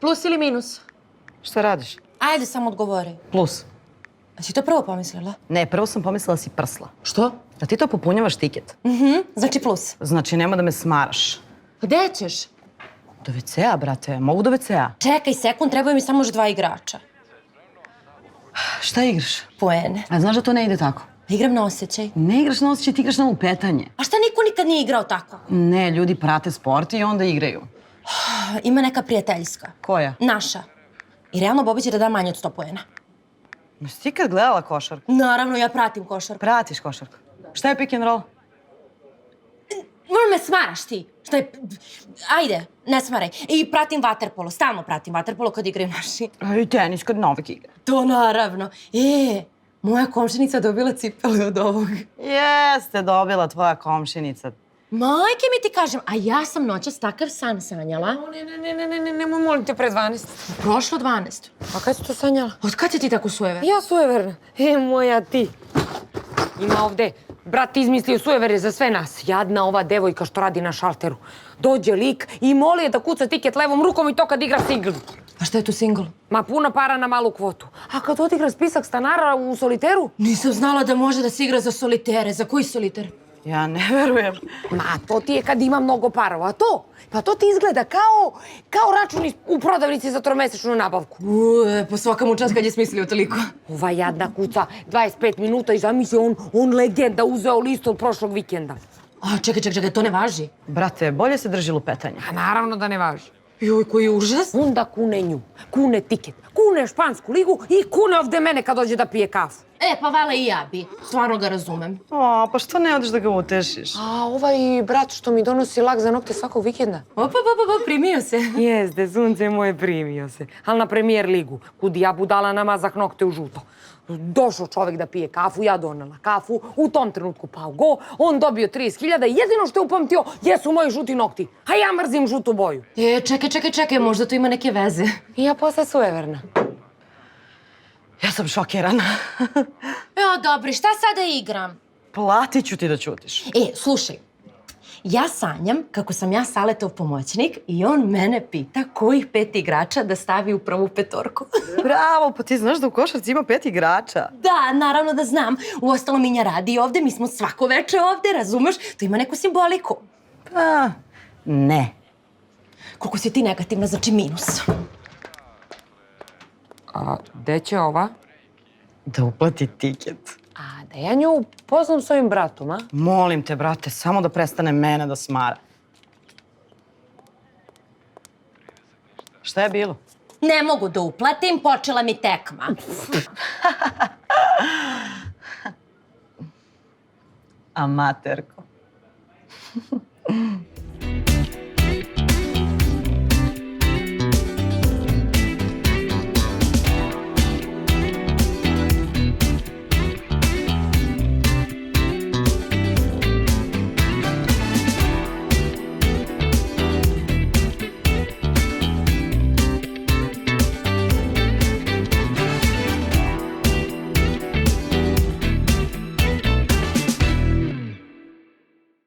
Plus ili minus? Šta radiš? Ajde, samo odgovori. Plus. A si to prvo pomislila? Ne, prvo sam pomislila da si prsla. Što? Da ti to popunjavaš tiket. Znači plus. Znači, nema da me smaraš. Gde ćeš? Do WC-a, brate. Mogu do WC-a. Čekaj sekund, trebaju mi samo još 2 igrača. Šta igraš? Poene. A znaš da to ne ide tako? Igram na osjećaj. Ne igraš na osjećaj, ti igraš na lupetanje. A šta niko nikad nije igrao tako? Ne, ljudi prate sport i onda igraju. Ima neka prijateljska. Koja? Naša. I realno Bobi će da da manje od 100 poena. Jesi ti kad gledala košarku? Naravno, ja pratim košarku. Pratiš košarku. Šta je pick and roll? Možda me smaraš ti. Šta je... Ajde, ne smaraj. I pratim vaterpolo, stalno pratim vaterpolo kad igraju naši. A i tenis kad Novak igra. To naravno. Moja komšinica dobila cipele od ovog. Jeste, dobila tvoja komšinica. Majke mi ti kažem, a ja sam noćas takav san sanjala. Ne, nemoj molim te pre 12. Prošlo 12. A kad si to sanjala? Od kad si ti tako sujever? Ja sujeverna. Moja ti. Ima ovde, brat izmislio sujeverje za sve nas. Jadna ova devojka što radi na šalteru. Dođe lik i moli je da kuca tiket levom rukom i to kad igra singl. A šta je tu singl? Ma puno para na malu kvotu. A kad odigra spisak stanara u soliteru? Nisam znala da može da se igra za solitere. Za koji soliter? Ja ne verujem. Ma, to ti je kad ima mnogo parova. A to? Pa to ti izgleda kao račun u prodavnici za tromesečnu nabavku. Po svakamu čast kad je smislio toliko. Ova jadna kuca 25 minuta i zamisli on legenda uzeo listu od prošlog vikenda. A čekaj, to ne važi. Brate, bolje se drži lupetanja. A naravno da ne važi. Joj, koji užas. Onda kune nju, kune tiket, kune špansku ligu i kune ovde mene kad dođe da pije kafu. Pa vala i ja bi. Stvarno ga razumem. O, pa što ne odeš da ga utešiš? A ovaj brat što mi donosi lak za nokte svakog vikenda? Opa, primio se. Jeste, sunce moje, primio se. Ali na premijer ligu, kud ja budala namazak nokte u žuto. Došao čovek da pije kafu, ja donela kafu, u tom trenutku pao go, on dobio 30.000 i jedino što je upamtio jesu moji žuti nokti. A ja mrzim žutu boju. Čekaj, možda to ima neke veze. I ja posle sujeverna. Ja sam šokirana. Dobri, šta sada igram? Platit ću ti da ćutiš. Slušaj, ja sanjam kako sam ja Saletov pomoćnik i on mene pita kojih 5 igrača da stavi u prvu petorku. Bravo, pa ti znaš da u košarci ima 5 igrača. Da, naravno da znam. Uostalom, Minja radi ovde, mi smo svako veče ovde, razumeš? To ima neku simboliku. Pa, ne. Koliko si ti negativna, znači minus. A gde će ova? Da uplati tiket. A da ja nju poznam s ovim bratom, a? Molim te, brate, samo da prestane mene da smara. Šta je bilo? Ne mogu da uplatim, počela mi tekma. Amaterko.